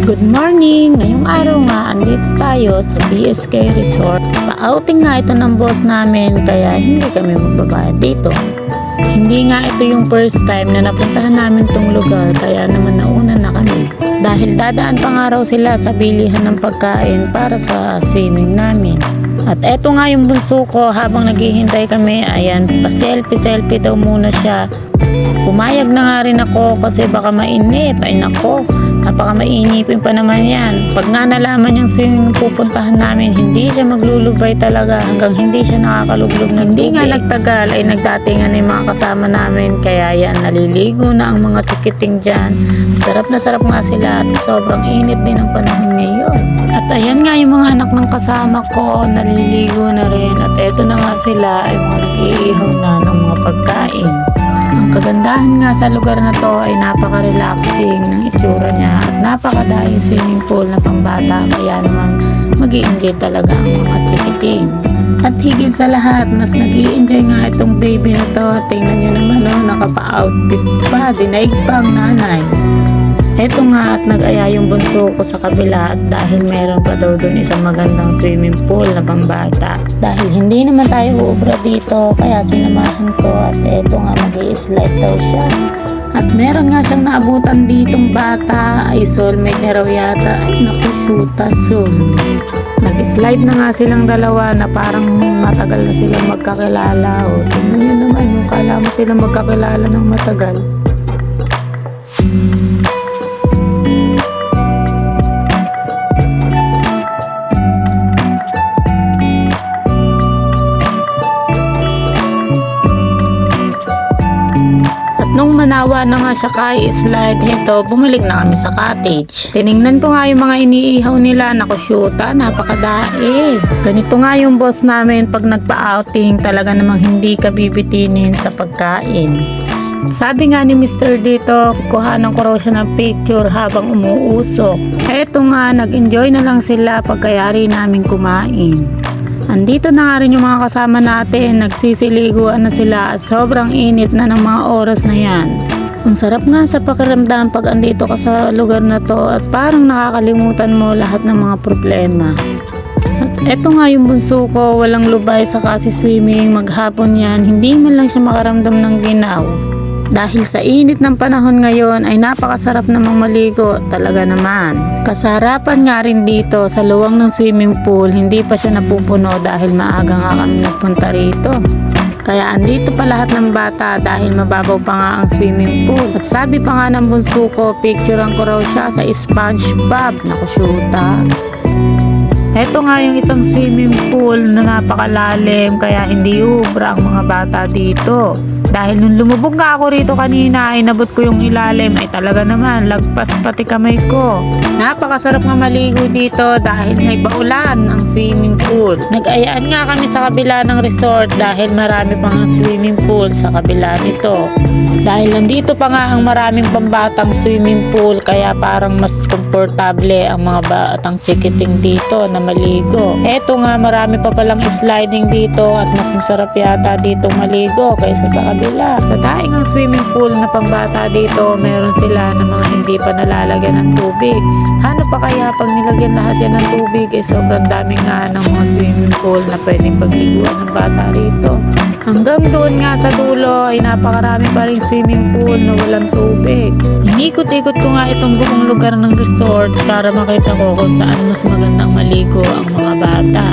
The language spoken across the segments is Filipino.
Good morning! Ngayong araw nga, andito tayo sa BSK Resort. Pa-outing nga ito ng boss namin kaya hindi kami magbabayad dito. Hindi nga ito yung first time na napuntahan namin tong lugar kaya naman nauna na kami. Dahil dadaan pa nga raw sila sa bilihan ng pagkain para sa swimming namin. At eto nga yung bunso ko habang naghihintay kami, ayan, pa-selfie daw muna siya. Pumayag na nga rin ako kasi baka mainit. Ay nako, napaka mainipin pa naman yan. Pag nga nalaman yung swimming pupuntahan namin, hindi siya maglulubay talaga hanggang hindi siya nakakaluglog ng hindi nga nagtagal ay nagdatingan na yung mga kasama namin. Kaya yan, naliligo na ang mga chikiting dyan. Sarap na sarap nga sila at sobrang init din ang panahon ngayon. At ayan nga yung mga anak ng kasama ko, naliligo na rin. At eto na nga sila ay mga nag-iihaw na ng mga pagkain. Ang kagandahan nga sa lugar na to ay napaka-relaxing ng itsura niya at napakadahing swimming pool na pangbata kaya naman mag-i-enjoy talaga ang mga chikiting. At higit sa lahat, mas nag-i-enjoy nga itong baby na to. Tingnan nyo naman nakapa-outfit pa, dinaig pa ang nanay. Eto nga at nag-aya yung bunso ko sa kabila at dahil meron pa daw dun isang magandang swimming pool na pangbata. Dahil hindi naman tayo uubra dito kaya sinamahan ko at eto nga mag-i-slide daw siya. At meron nga siyang naabutan ditong bata ay soulmate niya raw yata. Ay naku shoota, soulmate. Nag-slide na nga silang dalawa na parang matagal na silang magkakilala. O tingnan nyo naman yung kala mo silang magkakilala ng matagal. Nung manawa na nga siya kay slide, heto, bumalik na kami sa cottage. Tiningnan ko nga yung mga iniihaw nila, naku shoota, napakadae. Ganito nga yung boss namin pag nagpa-outing, talaga namang hindi ka bibitinin sa pagkain. Sabi nga ni Mr. dito, kuhanan ko raw siya ng picture habang umuusok. Eto nga, nag-enjoy na lang sila pagkayari namin kumain. Andito na nga rin yung mga kasama natin, nagsisiliguan na sila at sobrang init na ng mga oras na yan. Ang sarap nga sa pakiramdam pag andito ka sa lugar na to at parang nakakalimutan mo lahat ng mga problema. At eto nga yung bunso ko, walang lubay sa kasi swimming, maghapon yan, hindi man lang siya makaramdam ng ginaw. Dahil sa init ng panahon ngayon ay napakasarap namang maligo talaga naman. Kasarapan nga rin dito sa luwang ng swimming pool, hindi pa siya napupuno dahil maaga nga kami nagpunta rito. Kaya andito pa lahat ng bata dahil mababaw pa nga ang swimming pool. At sabi pa nga ng bunso ko, picturean ko raw siya sa SpongeBob. Naku shoota. Ito nga yung isang swimming pool na napakalalim kaya hindi ubra ang mga bata dito. Dahil nung lumubog nga ako rito kanina ay nabot ko yung ilalim ay talaga naman lagpas pati kamay ko. Napakasarap nga maligo dito dahil may baulan ang swimming pool. Nag-ayaan nga kami sa kabila ng resort dahil marami pang swimming pool sa kabila nito. Dahil nandito pa nga ang maraming pambatang swimming pool kaya parang mas komportable ang mga batang chikiting dito na maligo. Eto nga marami pa palang sliding dito at mas masarap yata dito maligo kaysa sa kabila. Sa daing ang swimming pool na pambata dito, meron sila na mga hindi pa nalalagyan ng tubig. Ano pa kaya pag nilagyan lahat yan ng tubig ay sobrang dami nga ng mga swimming pool na pwedeng pagliguan ng bata rito. Hanggang doon nga sa dulo ay napakarami pa rin swimming pool na walang tubig. Inikot-ikot ko nga itong buong lugar ng resort para makita ko kung saan mas magandang maligo ang mga bata.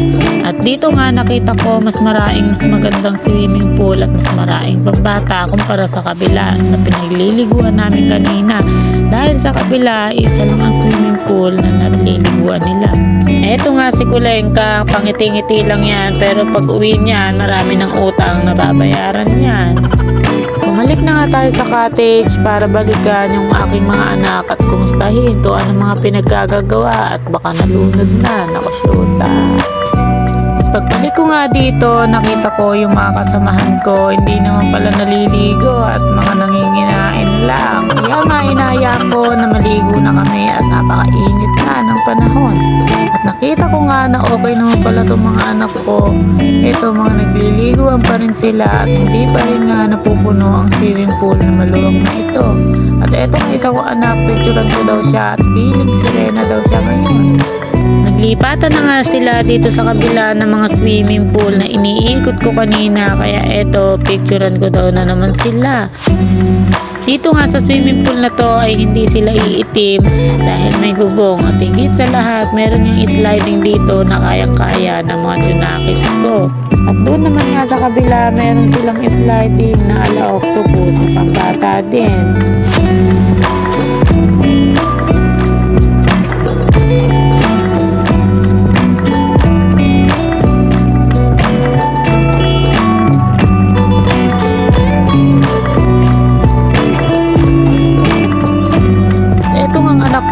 At dito nga nakita ko mas magandang swimming pool at mas maraming pambata kumpara sa kabila na pinagliliguan namin kanina. Dahil sa kabila, isa lang ang swimming pool na naliliguan nila. Eto nga si Kulenka, pangiti-ngiti lang yan pero pag uwi niyan, marami ng utang na babayaran yan. Bumalik na nga tayo sa cottage para balikan yung aking mga anak at kumustahin kung ano mga pinaggagawa at baka nalunod na, nakusyuta. Pagbalik ko nga dito, nakita ko yung mga kasamahan ko, hindi naman pala naliligo at mga nanginginain lang. Kaya nga inaya ko na maligo na kami at napakainit na ng panahon. At nakita ko nga na okay naman pala itong mga anak ko. Ito, mga nagliliguan pa rin sila at hindi pa rin nga napupuno ang swimming pool na maluwag na ito. At eto nga isa ko anak, picturean ko daw siya at piling sirena daw siya ngayon. Naglipatan na nga sila dito sa kabila ng mga swimming pool na iniikot ko kanina, kaya eto, picturean ko daw na naman sila. Dito nga sa swimming pool na to ay hindi sila iitim dahil may bubong at higit sa lahat meron yung sliding dito na kayang-kaya ng mga junakis ko. At doon naman nga sa kabila meron silang sliding na ala octopus na pambata din.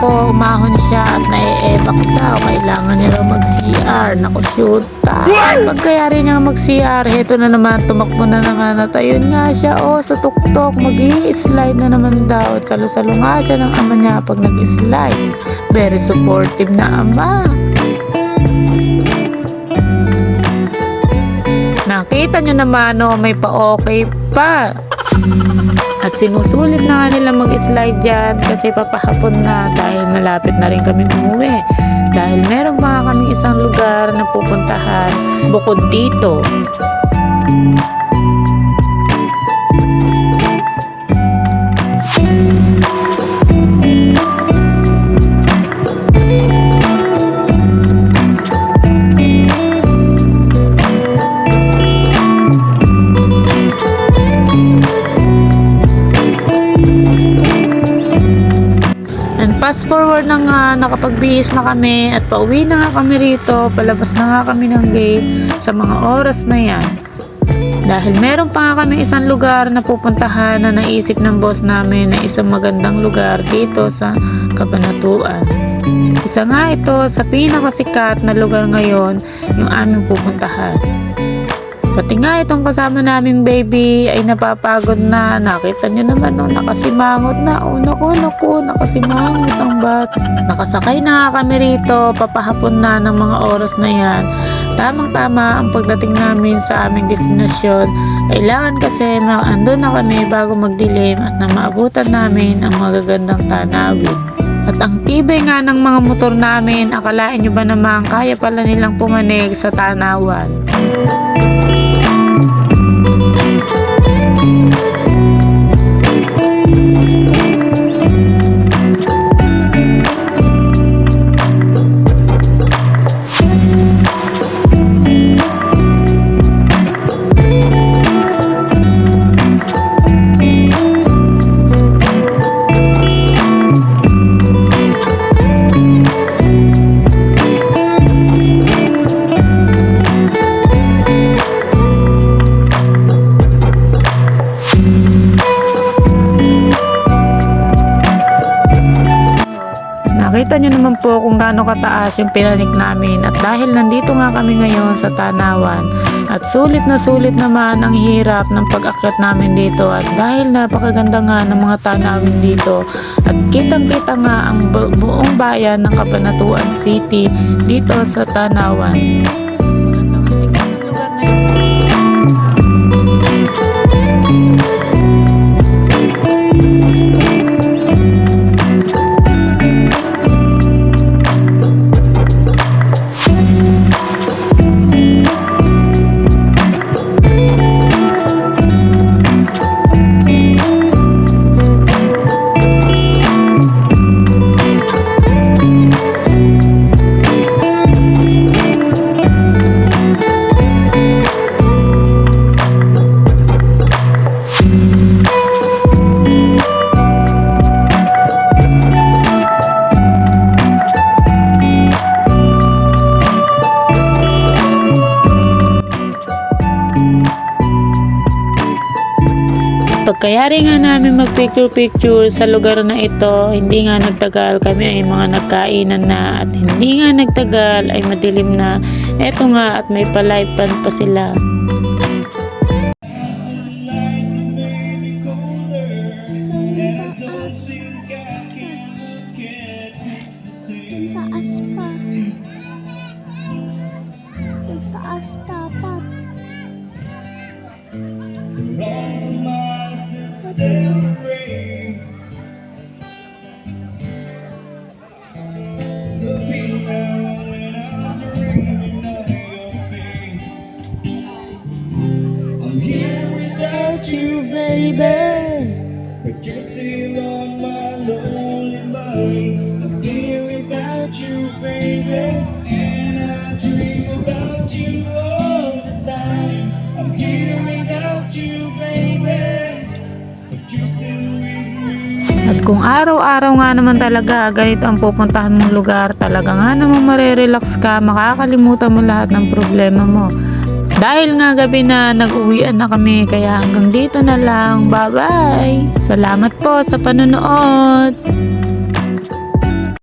Ko, umahon siya at nai-evac daw. Kailangan niya raw mag-CR. Naku, shoot. Pagkayari niya mag-CR, heto na naman, tumakbo na naman at ayun nga siya, sa tuktok, mag-i-slide na naman daw at salo-salo nga siya ng ama niya pag nag-slide. Very supportive na ama. Nakita nyo naman, may pa-okay pa. At sinusulit na nga nila mag-slide dyan kasi papahapon na dahil malapit na rin kami umuwi. Dahil meron pa kami isang lugar na pupuntahan bukod dito. Fast forward na nga, nakapagbihis na kami at pauwi na nga kami rito, palabas na nga kami ng gate sa mga oras na yan. Dahil meron pa nga kami isang lugar na pupuntahan na naisip ng boss namin na isang magandang lugar dito sa Cabanatuan. Isa nga ito sa pinakasikat na lugar ngayon yung aming pupuntahan. Pati nga itong kasama naming baby ay napapagod na. Nakita nyo naman nakasimangot na. Naku, nakasimangot ang bata. Nakasakay na nga kami rito. Papahapon na ng mga oras na yan. Tamang-tama ang pagdating namin sa aming destinasyon. Kailangan kasi andun na kami bago magdilim at na maabutan namin ang magagandang tanawin. At ang tibay nga ng mga motor namin, akalain nyo ba naman kaya pala nilang pumanig sa tanawan. Nakita nyo naman po kung gaano kataas yung pinanik namin at dahil nandito nga kami ngayon sa Tanawan at sulit naman ang hirap ng pag-akyat namin dito at dahil napakaganda nga ng mga tanawin dito at kitang-kita nga ang buong bayan ng Cabanatuan City dito sa Tanawan. Mas magandang tingnan yung lugar na yun. Pagkayari nga namin magpicture-picture sa lugar na ito, hindi nga nagtagal kami ay mga nagkainan na at hindi nga nagtagal ay madilim na. Eto nga at may pa-live band pa sila. Taas pa. Taas dapat. I'm here without you, baby, but you're still on my lonely mind. I'm here without you, baby, and I dream about you all the time. I'm here without you, baby, but you're still with me. At kung araw-araw nga naman talaga ganito ang pupuntahan mong lugar, talaga nga naman marerelax ka, makakalimutan mo lahat ng problema mo. Dahil nga gabi na, nag-uwian na kami, kaya hanggang dito na lang. Bye-bye! Salamat po sa panonood!